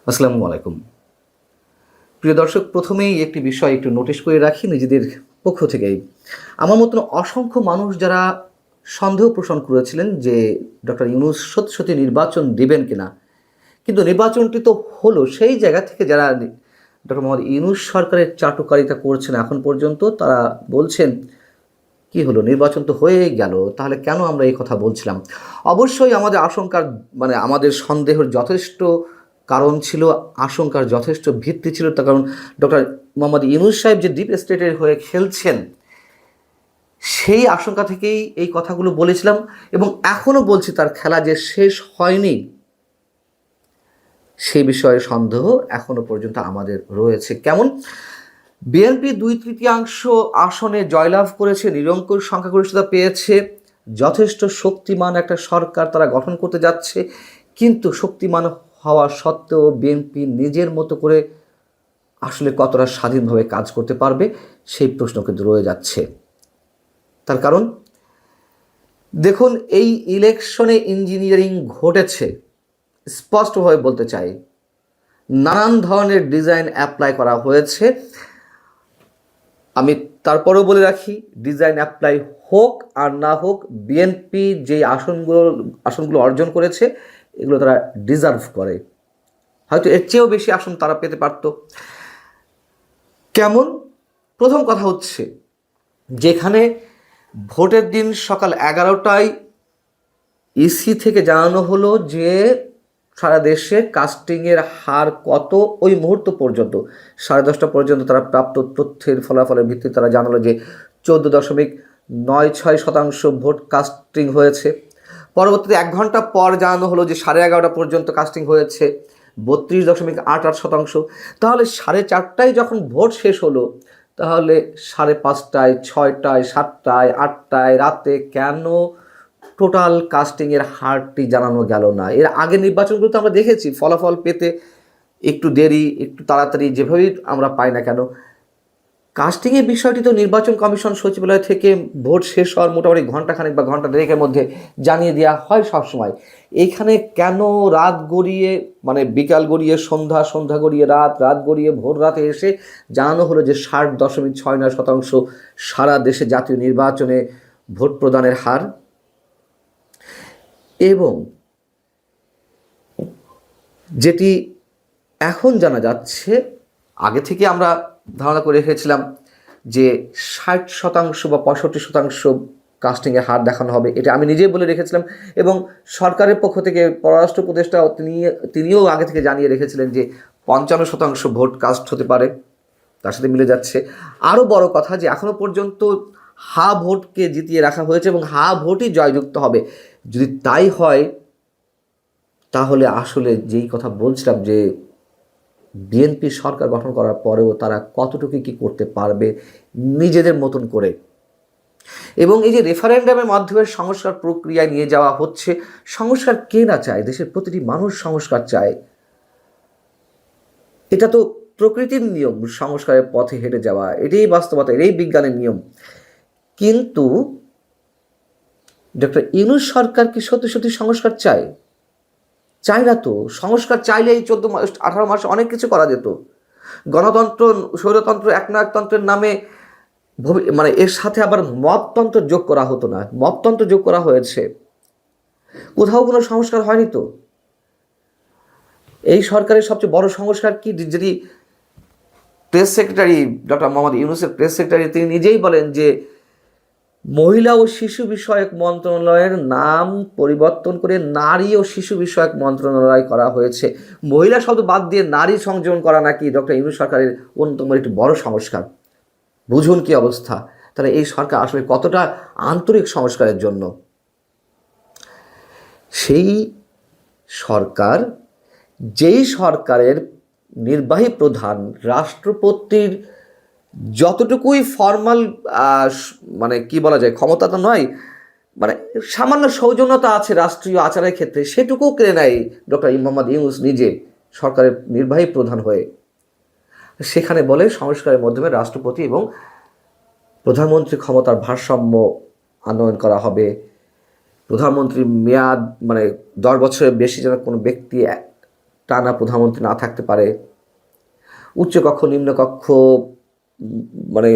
আসসালামু আলাইকুম। প্রিয় দর্শক, প্রথমেই একটি বিষয় একটু নোটিশ করে রাখি নিজেদের পক্ষ থেকেই। আমার মতন অসংখ্য মানুষ যারা সন্দেহ পোষণ করেছিলেন যে ডক্টর ইউনূস সত্যি সত্যি নির্বাচন দেবেন কিনা, কিন্তু নির্বাচনটি তো হলো। সেই জায়গা থেকে যারা ডক্টর মোহাম্মদ ইউনূস সরকারের চাটুকারিতা করছেন এখন পর্যন্ত, তারা বলছেন কি হলো, নির্বাচন তো হয়েই গেল, তাহলে কেন আমরা এই কথা বলছিলাম? অবশ্যই আমাদের আশঙ্কার আমাদের সন্দেহের যথেষ্ট কারণ ছিল, আশঙ্কার যথেষ্ট ভিত্তি ছিল। তার কারণ ডক্টর মোহাম্মদ ইউনূস সাহেব যে ডিপ স্টেটের হয়ে খেলছেন, সেই আশঙ্কা থেকেই এই কথাগুলো বলেছিলাম এবং এখনও বলছি তার খেলা যে শেষ হয়নি সেই বিষয়ে সন্দেহ এখনও পর্যন্ত আমাদের রয়েছে। কেমন? বিএনপি 2/3 আসনে জয়লাভ করেছে, নিরঙ্কুশ সংখ্যাগরিষ্ঠতা পেয়েছে, যথেষ্ট শক্তিমান একটা সরকার তারা গঠন করতে যাচ্ছে। কিন্তু শক্তিমান হওয়া সত্ত্বেও বিএনপি নিজের মতো করে আসলে কতটা স্বাধীনভাবে কাজ করতে পারবে, সেই প্রশ্ন কিন্তু রয়ে যাচ্ছে। তার কারণ দেখুন, এই ইলেকশনে ইঞ্জিনিয়ারিং ঘটেছে, স্পষ্টভাবে বলতে চাই। নানান ধরনের ডিজাইন অ্যাপ্লাই করা হয়েছে। আমি তারপরেও বলে রাখি, ডিজাইন অ্যাপ্লাই হোক আর না হোক, বিএনপি যেই আসনগুলো অর্জন করেছে, এগুলো তারা ডিজার্ভ করে। হয়তো এর চেয়েও বেশি আসন তারা পেতে পারত। কেমন? প্রথম কথা হচ্ছে, যেখানে ভোটের দিন সকাল 11টায় ইসি থেকে জানানো হলো যে সারা দেশে কাস্টিংয়ের হার কত, ওই মুহূর্ত পর্যন্ত 10:30 পর্যন্ত তারা প্রাপ্ত তথ্যের ফলাফলের ভিত্তিতে তারা জানালো যে 14.96% ভোট কাস্টিং হয়েছে। পরবর্তীতে 1 ঘন্টা পর জানানো হলো যে 11:30 পর্যন্ত কাস্টিং হয়েছে 32.88%। তাহলে 4:30টায় যখন ভোট শেষ হলো, তাহলে 5:30টায়, 6টায়, 7টায়, 8টায় রাতে কেন টোটাল কাস্টিংয়ের হারটি জানানো গেল না? এর আগের নির্বাচনগুলোতে আমরা দেখেছি ফলাফল পেতে একটু দেরি, একটু তাড়াতাড়ি, যেভাবেই আমরা পাই না কেন, কাস্টিংয়ের বিষয়টি তো নির্বাচন কমিশন সচিবালয় থেকে ভোট শেষ হওয়ার মোটামুটি ঘন্টাখানেক বা ঘন্টা দেড়েকের মধ্যে জানিয়ে দেওয়া হয় সবসময়। এইখানে কেন রাত গড়িয়ে, বিকাল গড়িয়ে সন্ধ্যা, সন্ধ্যা গড়িয়ে রাত, রাত গড়িয়ে ভোর রাতে এসে জানানো হলো যে 60.69% সারা দেশে জাতীয় নির্বাচনে ভোট প্রদানের হার? এবং যেটি এখন জানা যাচ্ছে, আগে থেকে আমরা ধারণা করে রেখেছিলাম যে 60% বা 65% কাস্টিংয়ের হার দেখানো হবে, এটা আমি নিজেই বলে রেখেছিলাম। এবং সরকারের পক্ষ থেকে পররাষ্ট্র উপদেষ্টা তিনিও আগে থেকে জানিয়ে রেখেছিলেন যে 55% ভোট কাস্ট হতে পারে, তার সাথে মিলে যাচ্ছে। আরও বড় কথা যে এখনও পর্যন্ত হা ভোটকে জিতিয়ে রাখা হয়েছে এবং হা ভোটই জয়যুক্ত হবে। যদি তাই হয়, তাহলে আসলে যেই কথা বলছিলাম যে বিএনপি সরকার গঠন করার পরেও তারা কতটুকু কী করতে পারবে নিজেদের মতন করে। এবং এই যে রেফারেন্ডামের মাধ্যমে সংস্কার প্রক্রিয়ায় নিয়ে যাওয়া হচ্ছে, সংস্কার কে না চায়? দেশের প্রতিটি মানুষ সংস্কার চায়। এটা তো প্রকৃতির নিয়ম, সংস্কারের পথে হেঁটে যাওয়া, এটাই বাস্তবতা, এটাই বিজ্ঞানের নিয়ম। কিন্তু ডক্টর ইউনূস সরকার কি সত্যি সত্যি সংস্কার চায়? চায় না তো। সংস্কার চাইলে এই 14 মাস 18 মাসে অনেক কিছু করা যেত। গণতন্ত্র, স্বৈরতন্ত্র, একনায়কতন্ত্রের নামে এর সাথে আবার মবতন্ত্র যোগ করা হতো না, মবতন্ত্র যোগ করা হয়েছে। কোথাও কোনো সংস্কার হয়নি তো। এই সরকারের সবচেয়ে বড় সংস্কার কি? যেটি প্রেস সেক্রেটারি ডক্টর মোহাম্মদ ইউনূসের প্রেস সেক্রেটারি তিনি নিজেই বলেন যে মহিলা ও শিশু বিষয়ক মন্ত্রণালয়ের নাম পরিবর্তন করে নারী ও শিশু বিষয়ক মন্ত্রণালয় করা হয়েছে। মহিলা শব্দ বাদ দিয়ে নারী সংযোজন করা নাকি ডক্টর ইউনূস সরকারের অন্যতম একটি বড় সংস্কার। বুঝুন কি অবস্থা। তাহলে এই সরকার আসলে কতটা আন্তরিক সংস্কারের জন্য। সেই সরকার, যেই সরকারের নির্বাহী প্রধান রাষ্ট্রপতির যতটুকুই ফর্মাল কি বলা যায়, ক্ষমতা তো নয়, সামান্য সৌজন্যতা আছে রাষ্ট্রীয় আচারের ক্ষেত্রে, সেটুকুও কেড়ে নেয় ডক্টর মোহাম্মদ ইউনূস নিজে সরকারের নির্বাহী প্রধান হয়ে। সেখানে বলে সংস্কারের মাধ্যমে রাষ্ট্রপতি এবং প্রধানমন্ত্রী ক্ষমতার ভারসাম্য আনয়ন করা হবে। প্রধানমন্ত্রীর মেয়াদ 10 বছরের বেশি যেন কোনো ব্যক্তি টানা প্রধানমন্ত্রী না থাকতে পারে, উচ্চকক্ষ নিম্নকক্ষ মানে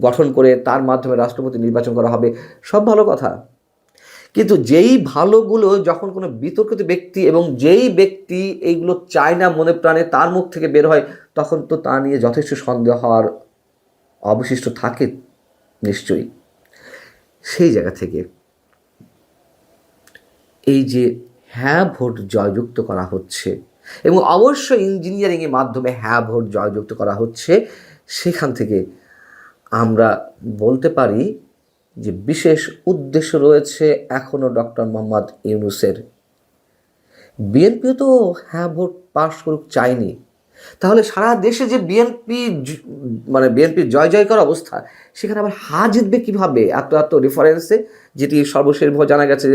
গঠন করে তার মাধ্যমে রাষ্ট্রপতি নির্বাচন করা হবে, সব ভালো কথা। কিন্তু যেই ভালোগুলো যখন কোনো বিতর্কিত ব্যক্তি এবং যেই ব্যক্তি এইগুলো চায় না মনে প্রাণে তার মুখ থেকে বের হয়, তখন তো তা নিয়ে যথেষ্ট সন্দেহ হওয়ার অবশিষ্ট থাকে নিশ্চয়ই। সেই জায়গা থেকে এই যে হ্যাঁ ভোট জয়যুক্ত করা হচ্ছে, এবং অবশ্যই ইঞ্জিনিয়ারিংয়ের মাধ্যমে হ্যাঁ ভোট জয়যুক্ত করা হচ্ছে, সেখান থেকে আমরা বলতে পারি যে বিশেষ উদ্দেশ্য রয়েছে এখনও ডক্টর মোহাম্মদ ইউনূসের। বিএনপিও তো হ্যাঁ ভোট পাশ করুক চায়নি, তাহলে সারা দেশে যে বিএনপির জয় জয়কার অবস্থা, সেখানে আবার হা জিতবে কীভাবে এত এত রেফারেন্সে? যেটি সর্বশেষভাবে জানা গেছে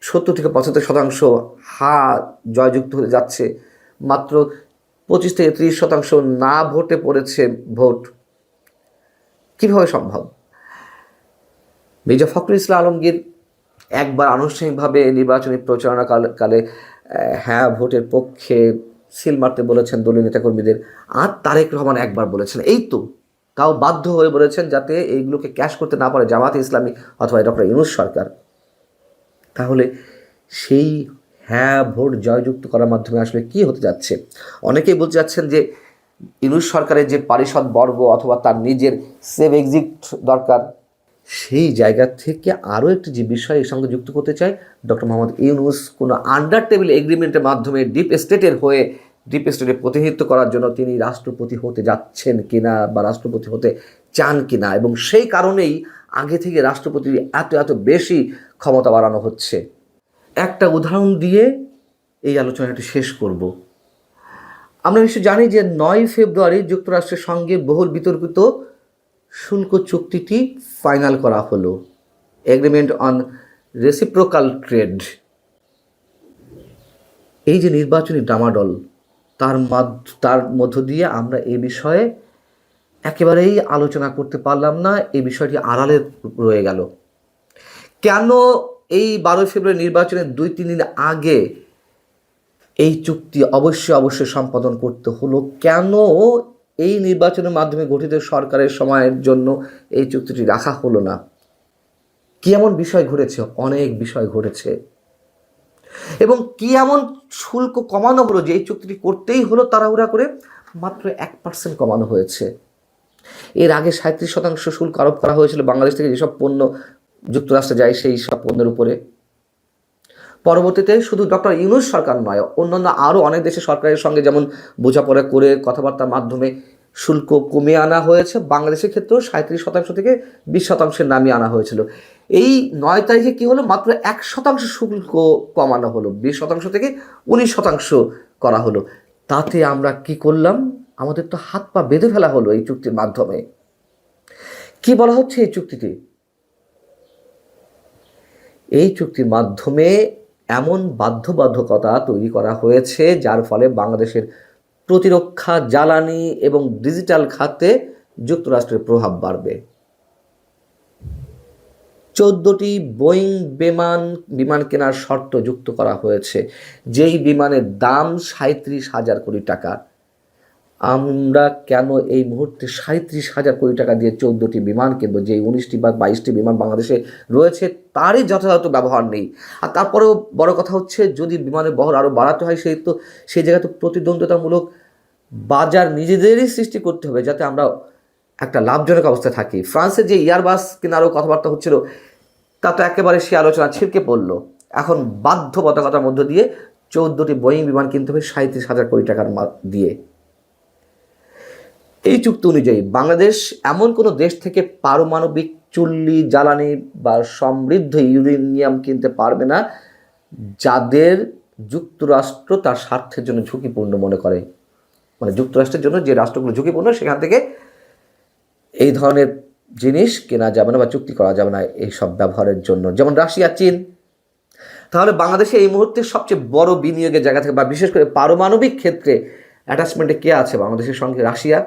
70 থেকে 75% হা জয়যুক্ত হতে যাচ্ছে, মাত্র 25 থেকে 30% না ভোটে পড়েছে ভোট। কীভাবে সম্ভব? মির্জা ফখরুল ইসলাম আলমগীর একবার আনুষ্ঠানিকভাবে নির্বাচনী প্রচারণা কালে হ্যাঁ ভোটের পক্ষে সিল মারতে বলেছেন দলীয় নেতাকর্মীদের, আর তারেক রহমান একবার বলেছেন, এই তো তাও বাধ্য হয়ে বলেছেন যাতে এইগুলোকে ক্যাশ করতে না পারে জামায়াতে ইসলামী অথবা ডক্টর ইউনূস সরকার। তাহলে সেই হ্যাঁ ভোট জয়যুক্ত করার মাধ্যমে আসলে কি হতে যাচ্ছে? অনেকেই বলতে যাচ্ছেন যে ইউনূস সরকারের যে পারিষদ বর্গ অথবা তার নিজের সেভ এক্সিট দরকার, সেই জায়গা থেকে আরও একটি যে বিষয় এর সঙ্গে যুক্ত করতে চাই, ডক্টর মোহাম্মদ ইউনূস কোনো আন্ডার টেবিল এগ্রিমেন্টের মাধ্যমে ডিপ স্টেটের হয়ে ডিপ স্টেটের প্রতিনিধিত্ব করার জন্য তিনি রাষ্ট্রপতি হতে যাচ্ছেন কিনা বা রাষ্ট্রপতি হতে চান কিনা, এবং সেই কারণেই আগে থেকে রাষ্ট্রপতির এত এত বেশি ক্ষমতা বাড়ানো হচ্ছে। একটা উদাহরণ দিয়ে এই আলোচনাটি শেষ করব। আমরা নিশ্চয় জানি যে 9 ফেব্রুয়ারি যুক্তরাষ্ট্রের সঙ্গে বহুল বিতর্কিত শুল্ক চুক্তিটি ফাইনাল করা হলো, এগ্রিমেন্ট অন রেসিপ্রোকাল ট্রেড। এই যে নির্বাচনী ডামাডল, তার মধ্য দিয়ে আমরা এই বিষয়ে একেবারেই আলোচনা করতে পারলাম না, এই বিষয়টি আড়ালে রয়ে গেল। কেন এই 12 ফেব্রুয়ারি নির্বাচনের 2-3 দিন আগে এই চুক্তি অবশ্যই সম্পাদন করতে হলো? কেন এই নির্বাচনের মাধ্যমে গঠিত সরকারের সময়ের জন্য এই চুক্তিটি রাখা হলো না? কি এমন বিষয় ঘটেছে? অনেক বিষয় ঘটেছে। এবং কি এমন শুল্ক কমানো হলো যে এই চুক্তিটি করতেই হলো তাড়াহুড়া করে? মাত্র 1% কমানো হয়েছে। এর আগে 37% শুল্ক আরোপ করা হয়েছিল বাংলাদেশ থেকে যেসব পণ্য যুক্তরাষ্ট্রে যায় সেই সব পণ্যের উপরে। পরবর্তীতে শুধু ডক্টর ইউনূস সরকার নয়, অন্যান্য আরও অনেক দেশের সরকারের সঙ্গে যেমন বোঝাপড়া করে কথাবার্তার মাধ্যমে শুল্ক কমিয়ে আনা হয়েছে। বাংলাদেশের ক্ষেত্রেও 37% থেকে 20% নামিয়ে আনা হয়েছিল। এই 9 তারিখে কী হলো? মাত্র 1% শুল্ক কমানো হলো, 20% থেকে 19% করা হলো। তাতে আমরা কি করলাম? আমাদের তো হাত পা বেঁধে ফেলা হলো এই চুক্তির মাধ্যমে। কি বলা হচ্ছে এই চুক্তিতে? এই চুক্তির মাধ্যমে এমন বাধ্যবাধকতা তৈরি করা হয়েছে যার ফলে বাংলাদেশের প্রতিরক্ষা, জ্বালানি এবং ডিজিটাল খাতে যুক্তরাষ্ট্রের প্রভাব বাড়বে। 14টি বোয়িং বিমান কেনার শর্ত যুক্ত করা হয়েছে, যেই বিমানের দাম 37,000 কোটি টাকা। আমরা কেন এই মুহূর্তে 37,000 কোটি টাকা দিয়ে 14টি বিমান কিনবো, যে 19টি বা 22টি বিমান বাংলাদেশে রয়েছে তারই যথাযথ ব্যবহার নেই? আর তারপরেও বড় কথা হচ্ছে, যদি বিমানের বহর আরও বাড়াতে হয় সেই জায়গায় তো প্রতিদ্বন্দ্বিতামূলক বাজার নিজেদেরই সৃষ্টি করতে হবে যাতে আমরা একটা লাভজনক অবস্থায় থাকি। ফ্রান্সের যে এয়ারবাস কেনারও কথাবার্তা হচ্ছিল, তা তো একেবারে সে আলোচনা ছিটকে পড়লো। এখন বাধ্যবাধকতার মধ্য দিয়ে 14টি বোয়িং বিমান কিনতে হবে 37,000 কোটি টাকার দিয়ে। এই চুক্তি অনুযায়ী বাংলাদেশ এমন কোনো দেশ থেকে পারমাণবিক চুল্লি, জ্বালানি বা সমৃদ্ধ ইউরেনিয়াম কিনতে পারবে না যাদের যুক্তরাষ্ট্র তার স্বার্থের জন্য ঝুঁকিপূর্ণ মনে করে। মানে যুক্তরাষ্ট্রের জন্য যে রাষ্ট্রগুলো ঝুঁকিপূর্ণ, সেখান থেকে এই ধরনের জিনিস কেনা যাবে না বা চুক্তি করা যাবে না এইসব ব্যবহারের জন্য, যেমন রাশিয়া, চীন। তাহলে বাংলাদেশে এই মুহূর্তে সবচেয়ে বড় বিনিয়োগের জায়গা থেকে বা বিশেষ করে পারমাণবিক ক্ষেত্রে অ্যাটাচমেন্টে কে আছে বাংলাদেশের সঙ্গে? রাশিয়া।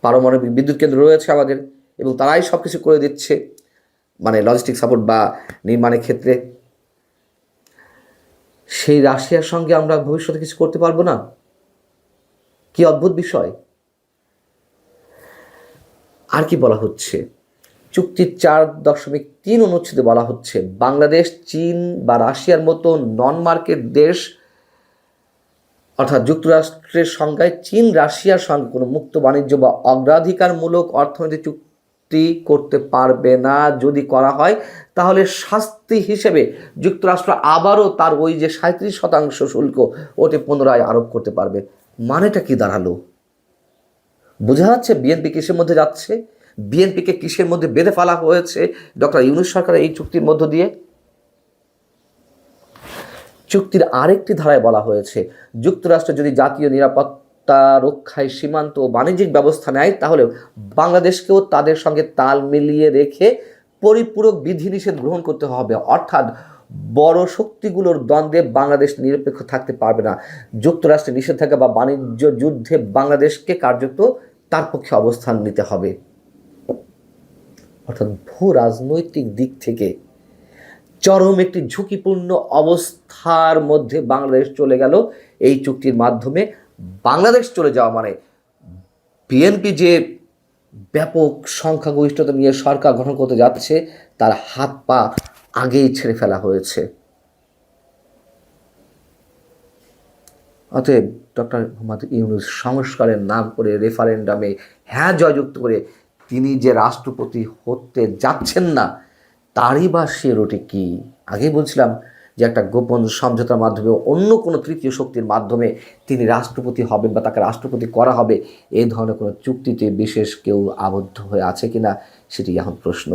পারমাণবিক বিদ্যুৎ কেন্দ্র রয়েছে আমাদের, এবং তারাই সব কিছু করে দিচ্ছে, মানে লজিস্টিক সাপোর্ট বা নির্মাণের ক্ষেত্রে। সেই রাশিয়ার সঙ্গে আমরা ভবিষ্যতে কিছু করতে পারবো না? কি অদ্ভুত বিষয়। আর কি বলা হচ্ছে, চুক্তির 4.3 অনুচ্ছেদে বলা হচ্ছে বাংলাদেশ চীন বা রাশিয়ার মতো নন মার্কেট দেশ অর্থাৎ যুক্তরাষ্ট্রের সংজ্ঞায় চীন রাশিয়ার সঙ্গে কোনো মুক্ত বাণিজ্য বা অগ্রাধিকারমূলক অর্থনৈতিক চুক্তি করতে পারবে না। যদি করা হয় তাহলে শাস্তি হিসেবে যুক্তরাষ্ট্র আবারও তার ওই যে 37% শুল্ক ওটি পুনরায় আরোপ করতে পারবে। মানেটা কি দাঁড়ালো? বোঝা যাচ্ছে বিএনপি কিসের মধ্যে যাচ্ছে, বিএনপিকে কিসের মধ্যে বেঁধে ফেলা হয়েছে ডক্টর ইউনূস সরকারের এই চুক্তির মধ্য দিয়ে। চুক্তির আরেকটি ধারায় বলা হয়েছে যুক্তরাষ্ট্র যদি জাতীয় নিরাপত্তা রক্ষায় সীমান্ত ও বাণিজ্যিক ব্যবস্থা নেয় তাহলে বাংলাদেশকেও তাদের সঙ্গে তাল মিলিয়ে রেখে পরিপূরক বিধিনিষেধ গ্রহণ করতে হবে। অর্থাৎ বড় শক্তিগুলোর দ্বন্দ্বে বাংলাদেশ নিরপেক্ষ থাকতে পারবে না। যুক্তরাষ্ট্রের নিষেধাজ্ঞা বা বাণিজ্য যুদ্ধে বাংলাদেশকে কার্যত তার পক্ষে অবস্থান নিতে হবে। অর্থাৎ ভূ রাজনৈতিক দিক থেকে চরম একটি ঝুঁকিপূর্ণ অবস্থার মধ্যে বাংলাদেশ চলে গেল এই চুক্তির মাধ্যমে। বাংলাদেশ চলে যাওয়া মানে বিএনপি যে ব্যাপক সংখ্যাগরিষ্ঠতা নিয়ে সরকার গঠন করতে যাচ্ছে তার হাত পা আগেই ছেড়ে ফেলা হয়েছে। অতএব ডক্টর মোহাম্মদ ইউনূস সংস্কারের নাম করে রেফারেন্ডামে হ্যাঁ জয়যুক্ত করে তিনি যে রাষ্ট্রপতি হতে যাচ্ছেন না তারই বা শিরোটি কি? আগেই বলছিলাম যে একটা গোপন সমঝোতার মাধ্যমে অন্য কোনো তৃতীয় শক্তির মাধ্যমে তিনি রাষ্ট্রপতি হবেন বা তাকে রাষ্ট্রপতি করা হবে, এই ধরনের কোনো চুক্তিতে বিশেষ কেউ আবদ্ধ হয়ে আছে কিনা সেটি এখন প্রশ্ন।